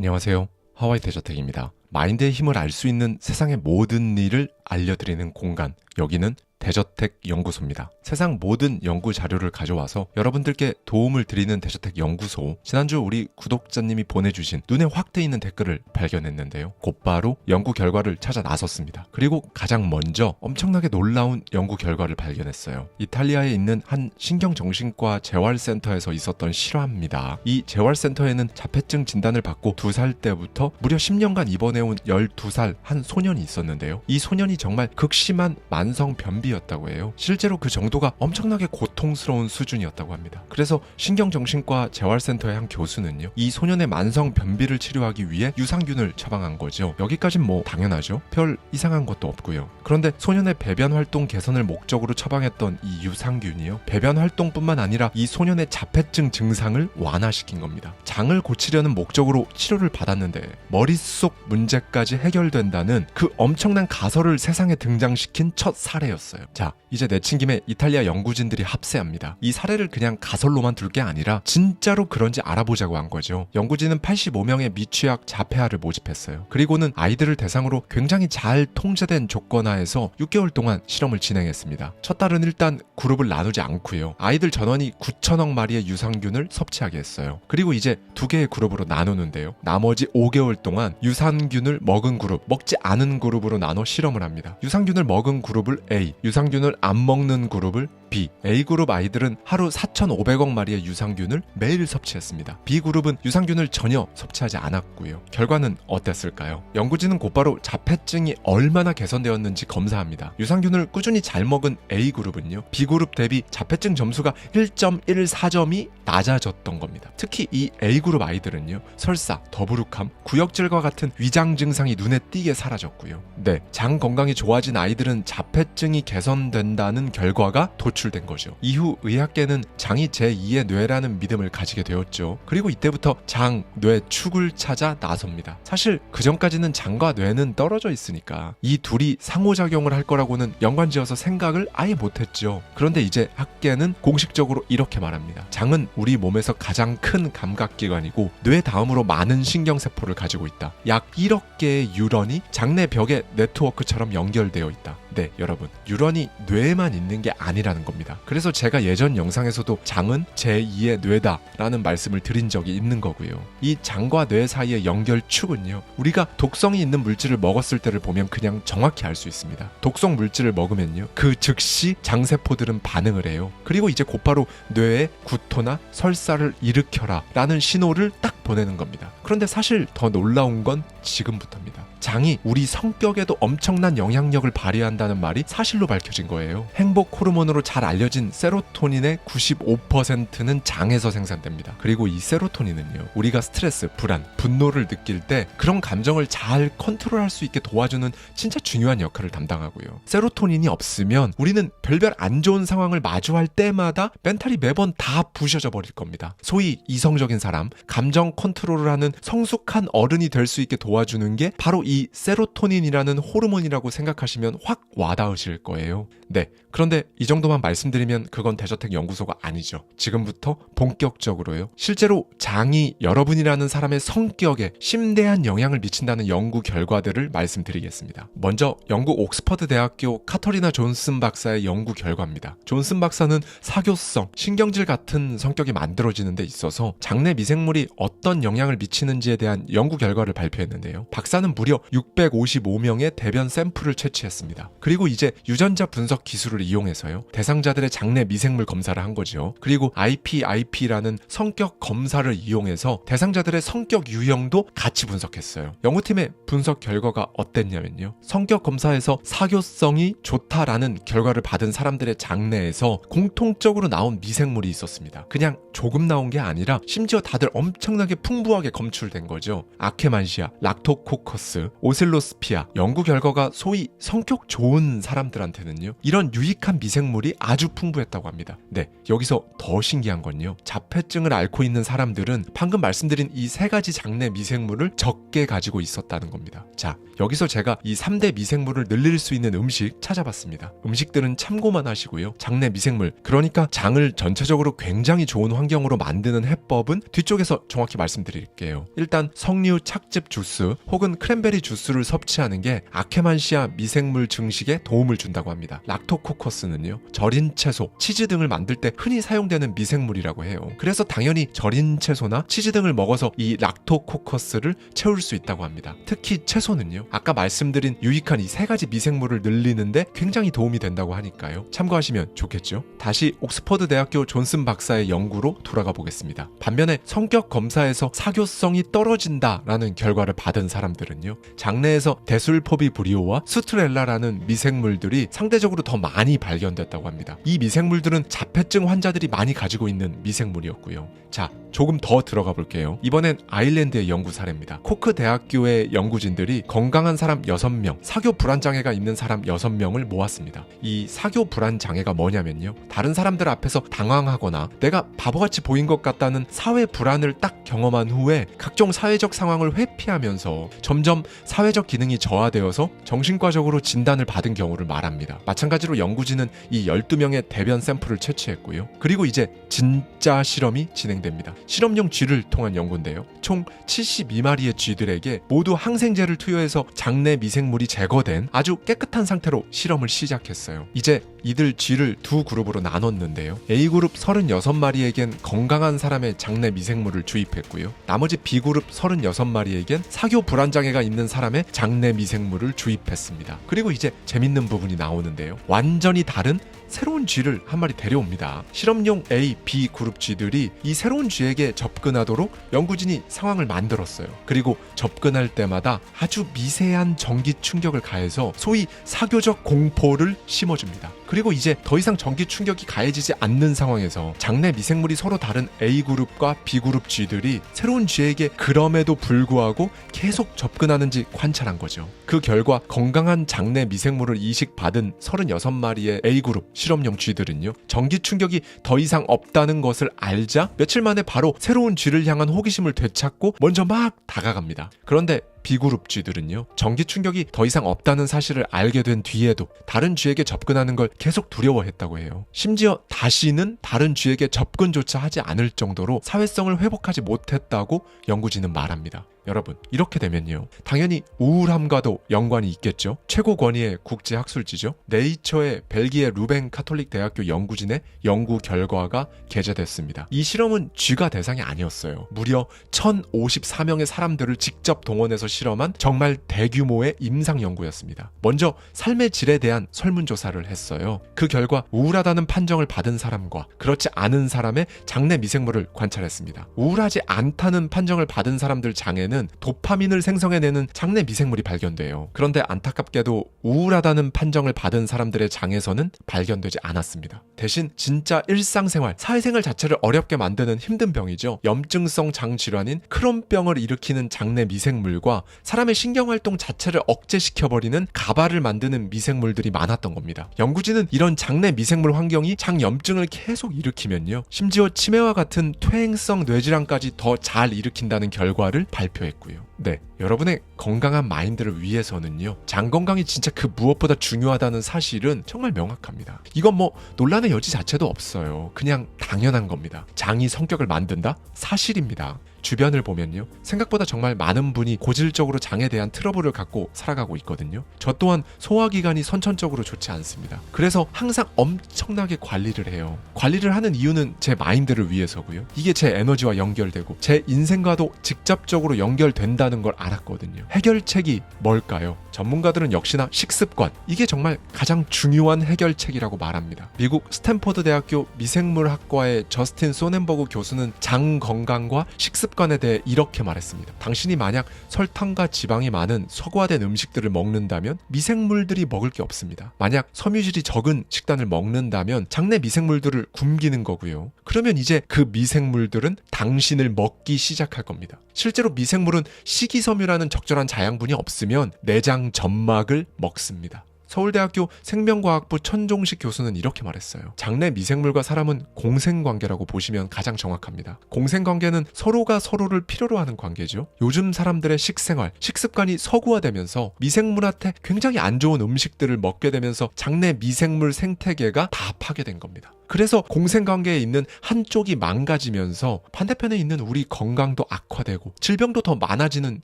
안녕하세요. 하와이 대저택입니다. 마인드의 힘을 알 수 있는 세상의 모든 일을 알려드리는 공간, 여기는 대저택 연구소입니다. 세상 모든 연구 자료를 가져와서 여러분들께 도움을 드리는 대저택 연구소. 지난주 우리 구독자님이 보내주신 눈에 확 트이는 댓글을 발견했는데요. 곧바로 연구 결과를 찾아 나섰습니다. 그리고 가장 먼저 엄청나게 놀라운 연구 결과를 발견했어요. 이탈리아에 있는 한 신경정신과 재활센터에서 있었던 실화입니다. 이 재활센터에는 자폐증 진단을 받고 2살 때부터 무려 10년간 입원해온 12살 한 소년이 있었는데요. 이 소년이 정말 극심한 만성 변비였다고 해요. 실제로 그 정도가 엄청나게 고통스러운 수준이었다고 합니다. 그래서 신경정신과 재활센터의 한 교수는요, 이 소년의 만성 변비를 치료하기 위해 유산균을 처방한 거죠. 여기까진 뭐 당연하죠. 별 이상한 것도 없고요. 그런데 소년의 배변 활동 개선을 목적으로 처방했던 이 유산균이요, 배변 활동뿐만 아니라 이 소년의 자폐증 증상을 완화시킨 겁니다. 장을 고치려는 목적으로 치료를 받았는데 머릿속 문제까지 해결된다는 그 엄청난 가설을 세상에 등장시킨 첫 사례였어요. 자, 이제 내친 김에 이탈리아 연구진들이 합세합니다. 이 사례를 그냥 가설로만 둘 게 아니라 진짜로 그런지 알아보자고 한 거죠. 연구진은 85명의 미취학 자폐아를 모집했어요. 그리고는 아이들을 대상으로 굉장히 잘 통제된 조건 하에서 6개월 동안 실험을 진행했습니다. 첫 달은 일단 그룹을 나누지 않고요, 아이들 전원이 9천억 마리의 유산균을 섭취하게 했어요. 그리고 이제 2개의 그룹으로 나누는데요, 나머지 5개월 동안 유산균을 먹은 그룹, 먹지 않은 그룹으로 나눠 실험을 합니다. 유산균을 먹은 그룹을 A, 유산균을 안 먹는 그룹을 B. A그룹 아이들은 하루 4,500억 마리의 유산균을 매일 섭취했습니다. B그룹은 유산균을 전혀 섭취하지 않았고요. 결과는 어땠을까요? 연구진은 곧바로 자폐증이 얼마나 개선되었는지 검사합니다. 유산균을 꾸준히 잘 먹은 A그룹은요, B그룹 대비 자폐증 점수가 1.14점이 낮아졌던 겁니다. 특히 이 A그룹 아이들은요, 설사, 더부룩함, 구역질과 같은 위장 증상이 눈에 띄게 사라졌고요. 네, 장 건강이 좋아진 아이들은 자폐증이 개선된다는 결과가 도출된 거죠. 이후 의학계는 장이 제2의 뇌라는 믿음을 가지게 되었죠. 그리고 이때부터 장, 뇌, 축을 찾아 나섭니다. 사실 그 전까지는 장과 뇌는 떨어져 있으니까 이 둘이 상호작용을 할 거라고는 연관지어서 생각을 아예 못했죠. 그런데 이제 학계는 공식적으로 이렇게 말합니다. 장은 우리 몸에서 가장 큰 감각기관이고 뇌 다음으로 많은 신경세포를 가지고 있다. 약 1억 개의 뉴런이 장내 벽에 네트워크처럼 연결되어 있다. 네, 여러분, 뉴런이 뇌에만 있는 게 아니라는 겁니다. 그래서 제가 예전 영상에서도 장은 제2의 뇌다 라는 말씀을 드린 적이 있는 거고요. 이 장과 뇌 사이의 연결축은요, 우리가 독성이 있는 물질을 먹었을 때를 보면 그냥 정확히 알 수 있습니다. 독성 물질을 먹으면요, 그 즉시 장세포들은 반응을 해요. 그리고 이제 곧바로 뇌에 구토나 설사를 일으켜라 라는 신호를 딱 보내는 겁니다. 그런데 사실 더 놀라운 건 지금부터입니다. 장이 우리 성격에도 엄청난 영향력을 발휘한다는 말이 사실로 밝혀진 거예요. 행복 호르몬으로 잘 알려진 세로토닌의 95%는 장에서 생산됩니다. 그리고 이 세로토닌은요, 우리가 스트레스, 불안, 분노를 느낄 때 그런 감정을 잘 컨트롤할 수 있게 도와주는 진짜 중요한 역할을 담당하고요. 세로토닌이 없으면 우리는 별별 안 좋은 상황을 마주할 때마다 멘탈이 매번 다 부셔져 버릴 겁니다. 소위 이성적인 사람, 감정 컨트롤을 하는 성숙한 어른이 될 수 있게 도와주는 게 바로 이 세로토닌이라는 호르몬이라고 생각하시면 확 와닿으실 거예요. 네, 그런데 이 정도만 말씀드리면 그건 대저택 연구소가 아니죠. 지금부터 본격적으로요, 실제로 장이 여러분이라는 사람의 성격에 심대한 영향을 미친다는 연구 결과들을 말씀드리겠습니다. 먼저 영국 옥스퍼드 대학교 카터리나 존슨 박사의 연구 결과입니다. 존슨 박사는 사교성, 신경질 같은 성격이 만들어지는 데 있어서 장내 미생물이 어떤 영향을 미치는지에 대한 연구 결과를 발표했는데요. 박사는 무려 655명의 대변 샘플을 채취했습니다. 그리고 이제 유전자 분석 기술을 이용해서요, 대상자들의 장내 미생물 검사를 한 거죠. 그리고 IPIP라는 성격 검사를 이용해서 대상자들의 성격 유형도 같이 분석했어요. 연구팀의 분석 결과가 어땠냐면요, 성격 검사에서 사교성이 좋다라는 결과를 받은 사람들의 장내에서 공통적으로 나온 미생물이 있었습니다. 그냥 조금 나온 게 아니라 심지어 다들 엄청나게 풍부하게 검출된 거죠. 아케만시아, 락토코커스, 오실로스피아 연구 결과가 소위 성격 좋은 사람들한테는요, 이런 유익한 미생물이 아주 풍부했다고 합니다. 네, 여기서 더 신기한 건요, 자폐증을 앓고 있는 사람들은 방금 말씀드린 이 3가지 장내 미생물을 적게 가지고 있었다는 겁니다. 자, 여기서 제가 이 3대 미생물을 늘릴 수 있는 음식 찾아봤습니다. 음식들은 참고만 하시고요, 장내 미생물, 그러니까 장을 전체적으로 굉장히 좋은 환경으로 만드는 해법은 뒤쪽에서 정확히 말씀드릴게요. 일단 석류 착즙 주스 혹은 크랜베리 주스를 섭취하는 게 아케만시아 미생물 증식에 도움을 준다고 합니다. 락토코커스는요, 절인 채소, 치즈 등을 만들 때 흔히 사용되는 미생물이라고 해요. 그래서 당연히 절인 채소나 치즈 등을 먹어서 이 락토코커스를 채울 수 있다고 합니다. 특히 채소는요, 아까 말씀드린 유익한 이 3가지 미생물을 늘리는데 굉장히 도움이 된다고 하니까요, 참고하시면 좋겠죠. 다시 옥스퍼드 대학교 존슨 박사의 연구로 돌아가 보겠습니다. 반면에 성격 검사에서 사교성이 떨어진다라는 결과를 받은 사람들은요, 장내에서 데술포비브리오와 스트렐라라는 미생물들이 상대적으로 더 많이 발견됐다고 합니다. 이 미생물들은 자폐증 환자들이 많이 가지고 있는 미생물이었고요. 자, 조금 더 들어가 볼게요. 이번엔 아일랜드의 연구 사례입니다. 코크 대학교의 연구진들이 건강한 사람 6명, 사교 불안 장애가 있는 사람 6명을 모았습니다. 이 사교 불안 장애가 뭐냐면요, 다른 사람들 앞에서 당황하거나 내가 바보같이 보인 것 같다는 사회 불안을 딱 경험한 후에 각종 사회적 상황을 회피하면서 점점 사회적 기능이 저하되어서 정신과적으로 진단을 받은 경우를 말합니다. 마찬가지로 연구진은 이 12명의 대변 샘플을 채취했고요. 그리고 이제 진짜 실험이 진행됩니다. 실험용 쥐를 통한 연구인데요, 총 72마리의 쥐들에게 모두 항생제를 투여해서 장내 미생물이 제거된 아주 깨끗한 상태로 실험을 시작했어요. 이제 이들 쥐를 두 그룹으로 나눴는데요, A그룹 36마리에겐 건강한 사람의 장내 미생물을 주입했고요, 나머지 B그룹 36마리에겐 사교 불안장애가 있는 사람의 장내 미생물을 주입했습니다. 그리고 이제 재밌는 부분이 나오는데요, 완전히 다른 새로운 쥐를 한 마리 데려옵니다. 실험용 A, B 그룹 쥐들이 이 새로운 쥐에게 접근하도록 연구진이 상황을 만들었어요. 그리고 접근할 때마다 아주 미세한 전기 충격을 가해서 소위 사교적 공포를 심어줍니다. 그리고 이제 더 이상 전기 충격이 가해지지 않는 상황에서 장내 미생물이 서로 다른 A그룹과 B그룹 쥐들이 새로운 쥐에게 그럼에도 불구하고 계속 접근하는지 관찰한 거죠. 그 결과 건강한 장내 미생물을 이식받은 36마리의 A그룹 실험용 쥐들은요, 전기 충격이 더 이상 없다는 것을 알자 며칠 만에 바로 새로운 쥐를 향한 호기심을 되찾고 먼저 막 다가갑니다. 그런데 B그룹 쥐들은요, 전기 충격이 더 이상 없다는 사실을 알게 된 뒤에도 다른 쥐에게 접근하는 걸 계속 두려워했다고 해요. 심지어 다시는 다른 쥐에게 접근조차 하지 않을 정도로 사회성을 회복하지 못했다고 연구진은 말합니다. 여러분, 이렇게 되면요, 당연히 우울함과도 연관이 있겠죠. 최고 권위의 국제학술지죠. 네이처의 벨기에 루벤 카톨릭 대학교 연구진의 연구 결과가 게재됐습니다. 이 실험은 쥐가 대상이 아니었어요. 무려 1054명의 사람들을 직접 동원해서 실험한 정말 대규모의 임상 연구였습니다. 먼저 삶의 질에 대한 설문조사를 했어요. 그 결과 우울하다는 판정을 받은 사람과 그렇지 않은 사람의 장내 미생물을 관찰했습니다. 우울하지 않다는 판정을 받은 사람들 장에는 도파민을 생성해내는 장내 미생물이 발견돼요. 그런데 안타깝게도 우울하다는 판정을 받은 사람들의 장에서는 발견되지 않았습니다. 대신 진짜 일상생활, 사회생활 자체를 어렵게 만드는 힘든 병이죠. 염증성 장질환인 크론병을 일으키는 장내 미생물과 사람의 신경활동 자체를 억제시켜버리는 가발을 만드는 미생물들이 많았던 겁니다. 연구진은 이런 장내 미생물 환경이 장염증을 계속 일으키면요, 심지어 치매와 같은 퇴행성 뇌질환까지 더 잘 일으킨다는 결과를 발표했고요. 네, 여러분의 건강한 마인드를 위해서는요, 장 건강이 진짜 그 무엇보다 중요하다는 사실은 정말 명확합니다. 이건 뭐 논란의 여지 자체도 없어요. 그냥 당연한 겁니다. 장이 성격을 만든다? 사실입니다. 주변을 보면요, 생각보다 정말 많은 분이 고질적으로 장에 대한 트러블을 갖고 살아가고 있거든요. 저 또한 소화기관이 선천적으로 좋지 않습니다. 그래서 항상 엄청나게 관리를 해요. 관리를 하는 이유는 제 마인드를 위해서고요, 이게 제 에너지와 연결되고 제 인생과도 직접적으로 연결된다는 걸 알았거든요. 해결책이 뭘까요? 전문가들은 역시나 식습관, 이게 정말 가장 중요한 해결책이라고 말합니다. 미국 스탠포드 대학교 미생물학과의 저스틴 소넨버그 교수는 장 건강과 식습 식습관에 대해 이렇게 말했습니다. 당신이 만약 설탕과 지방이 많은 서구화된 음식들을 먹는다면 미생물들이 먹을 게 없습니다. 만약 섬유질이 적은 식단을 먹는다면 장내 미생물들을 굶기는 거고요. 그러면 이제 그 미생물들은 당신을 먹기 시작할 겁니다. 실제로 미생물은 식이섬유라는 적절한 자양분이 없으면 내장 점막을 먹습니다. 서울대학교 생명과학부 천종식 교수는 이렇게 말했어요. 장내 미생물과 사람은 공생관계라고 보시면 가장 정확합니다. 공생관계는 서로가 서로를 필요로 하는 관계죠. 요즘 사람들의 식생활, 식습관이 서구화되면서 미생물한테 굉장히 안 좋은 음식들을 먹게 되면서 장내 미생물 생태계가 다 파괴된 겁니다. 그래서 공생관계에 있는 한쪽이 망가지면서 반대편에 있는 우리 건강도 악화되고 질병도 더 많아지는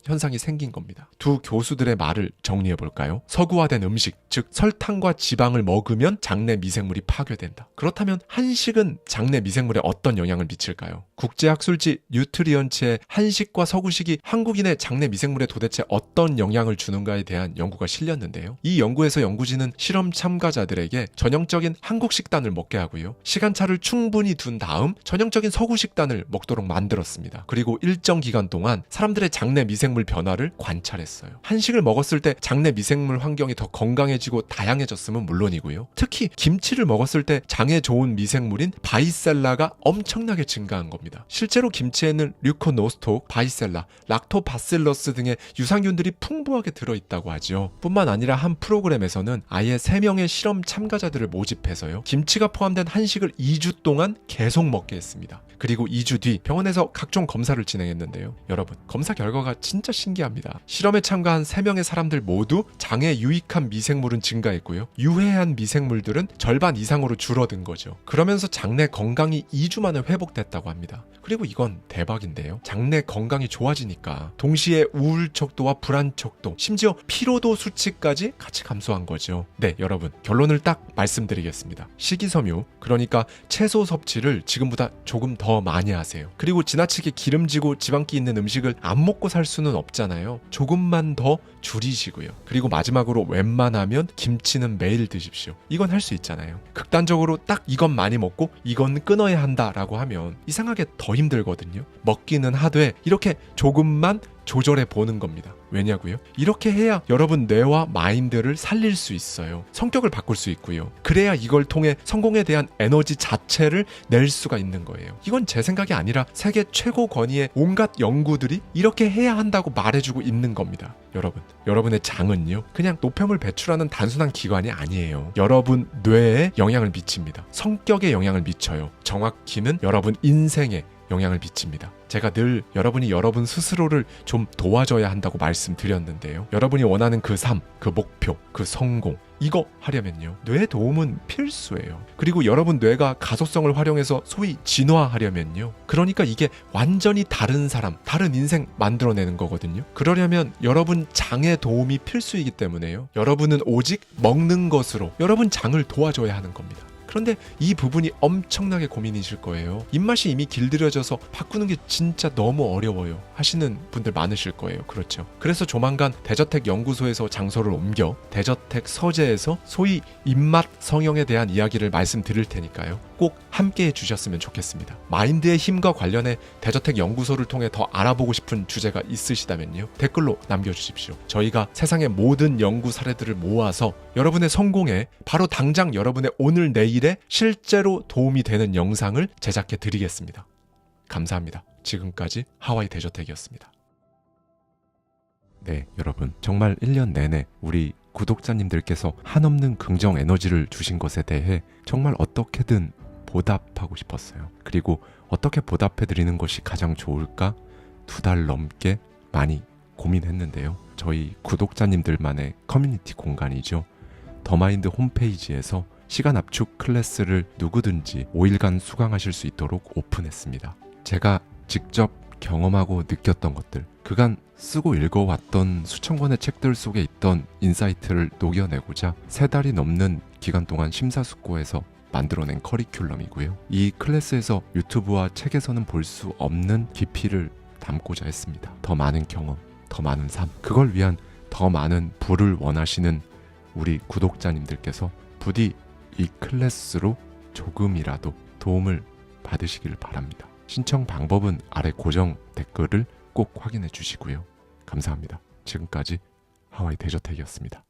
현상이 생긴 겁니다. 두 교수들의 말을 정리해 볼까요? 서구화된 음식, 즉 설탕과 지방을 먹으면 장내 미생물이 파괴된다. 그렇다면 한식은 장내 미생물에 어떤 영향을 미칠까요? 국제학술지 뉴트리언츠의 한식과 서구식이 한국인의 장내 미생물에 도대체 어떤 영향을 주는가에 대한 연구가 실렸는데요. 이 연구에서 연구진은 실험 참가자들에게 전형적인 한국 식단을 먹게 하고요. 시간차를 충분히 둔 다음 전형적인 서구 식단을 먹도록 만들었습니다. 그리고 일정 기간 동안 사람들의 장내 미생물 변화를 관찰했어요. 한식을 먹었을 때 장내 미생물 환경이 더 건강해지고 다양해졌으면 물론이고요. 특히 김치를 먹었을 때 장에 좋은 미생물인 바이셀라가 엄청나게 증가한 겁니다. 실제로 김치에는 류코노스톡, 바이셀라, 락토바실러스 등의 유산균들이 풍부하게 들어있다고 하죠. 뿐만 아니라 한 프로그램에서는 아예 3명의 실험 참가자들을 모집해서요. 김치가 포함된 한식을 2주 동안 계속 먹게 했습니다. 그리고 2주 뒤 병원에서 각종 검사를 진행했는데요. 여러분, 검사 결과가 진짜 신기합니다. 실험에 참가한 3명의 사람들 모두 장에 유익한 미생물은 증가했고요. 유해한 미생물들은 절반 이상으로 줄어든 거죠. 그러면서 장내 건강이 2주 만에 회복됐다고 합니다. 그리고 이건 대박인데요. 장내 건강이 좋아지니까 동시에 우울 척도와 불안 척도, 심지어 피로도 수치까지 같이 감소한 거죠. 네, 여러분, 결론을 딱 말씀드리겠습니다. 식이섬유, 그러니까 채소 섭취를 지금보다 조금 더 많이 하세요. 그리고 지나치게 기름지고 지방기 있는 음식을 안 먹고 살 수는 없잖아요. 조금만 더 줄이시고요. 그리고 마지막으로 웬만하면 김치는 매일 드십시오. 이건 할 수 있잖아요. 극단적으로 딱 이건 많이 먹고 이건 끊어야 한다라고 하면 이상하게 더 힘들거든요. 먹기는 하되 이렇게 조금만 조절해 보는 겁니다. 왜냐고요? 이렇게 해야 여러분 뇌와 마인드를 살릴 수 있어요. 성격을 바꿀 수 있고요. 그래야 이걸 통해 성공에 대한 에너지 자체를 낼 수가 있는 거예요. 이건 제 생각이 아니라 세계 최고 권위의 온갖 연구들이 이렇게 해야 한다고 말해주고 있는 겁니다. 여러분의 장은요, 그냥 노폐물 배출하는 단순한 기관이 아니에요. 여러분 뇌에 영향을 미칩니다. 성격에 영향을 미쳐요. 정확히는 여러분 인생에 영향을 미칩니다. 제가 늘 여러분이 여러분 스스로를 좀 도와줘야 한다고 말씀드렸는데요. 여러분이 원하는 그 삶, 그 목표, 그 성공, 이거 하려면요, 뇌 도움은 필수예요. 그리고 여러분 뇌가 가소성을 활용해서 소위 진화하려면요, 그러니까 이게 완전히 다른 사람, 다른 인생 만들어내는 거거든요. 그러려면 여러분 장의 도움이 필수이기 때문에요. 여러분은 오직 먹는 것으로 여러분 장을 도와줘야 하는 겁니다. 그런데 이 부분이 엄청나게 고민이실 거예요. 입맛이 이미 길들여져서 바꾸는 게 진짜 너무 어려워요 하시는 분들 많으실 거예요. 그렇죠. 그래서 조만간 대저택 연구소에서 장소를 옮겨 대저택 서재에서 소위 입맛 성형에 대한 이야기를 말씀드릴 테니까요. 꼭 함께 해주셨으면 좋겠습니다. 마인드의 힘과 관련해 대저택 연구소를 통해 더 알아보고 싶은 주제가 있으시다면요, 댓글로 남겨주십시오. 저희가 세상의 모든 연구 사례들을 모아서 여러분의 성공에 바로 당장 여러분의 오늘 내일에 실제로 도움이 되는 영상을 제작해 드리겠습니다. 감사합니다. 지금까지 하와이 대저택이었습니다. 네, 여러분, 정말 1년 내내 우리 구독자님들께서 한없는 긍정 에너지를 주신 것에 대해 정말 어떻게든 보답하고 싶었어요. 그리고 어떻게 보답해드리는 것이 가장 좋을까 2달 넘게 많이 고민했는데요. 저희 구독자님들만의 커뮤니티 공간이죠. 더마인드 홈페이지에서 시간 압축 클래스를 누구든지 5일간 수강하실 수 있도록 오픈했습니다. 제가 직접 경험하고 느꼈던 것들, 그간 쓰고 읽어왔던 수천 권의 책들 속에 있던 인사이트를 녹여내고자 3달이 넘는 기간 동안 심사숙고해서 만들어낸 커리큘럼이고요. 이 클래스에서 유튜브와 책에서는 볼 수 없는 깊이를 담고자 했습니다. 더 많은 경험, 더 많은 삶, 그걸 위한 더 많은 부를 원하시는 우리 구독자님들께서 부디 이 클래스로 조금이라도 도움을 받으시길 바랍니다. 신청 방법은 아래 고정 댓글을 꼭 확인해 주시고요. 감사합니다. 지금까지 하와이 대저택이었습니다.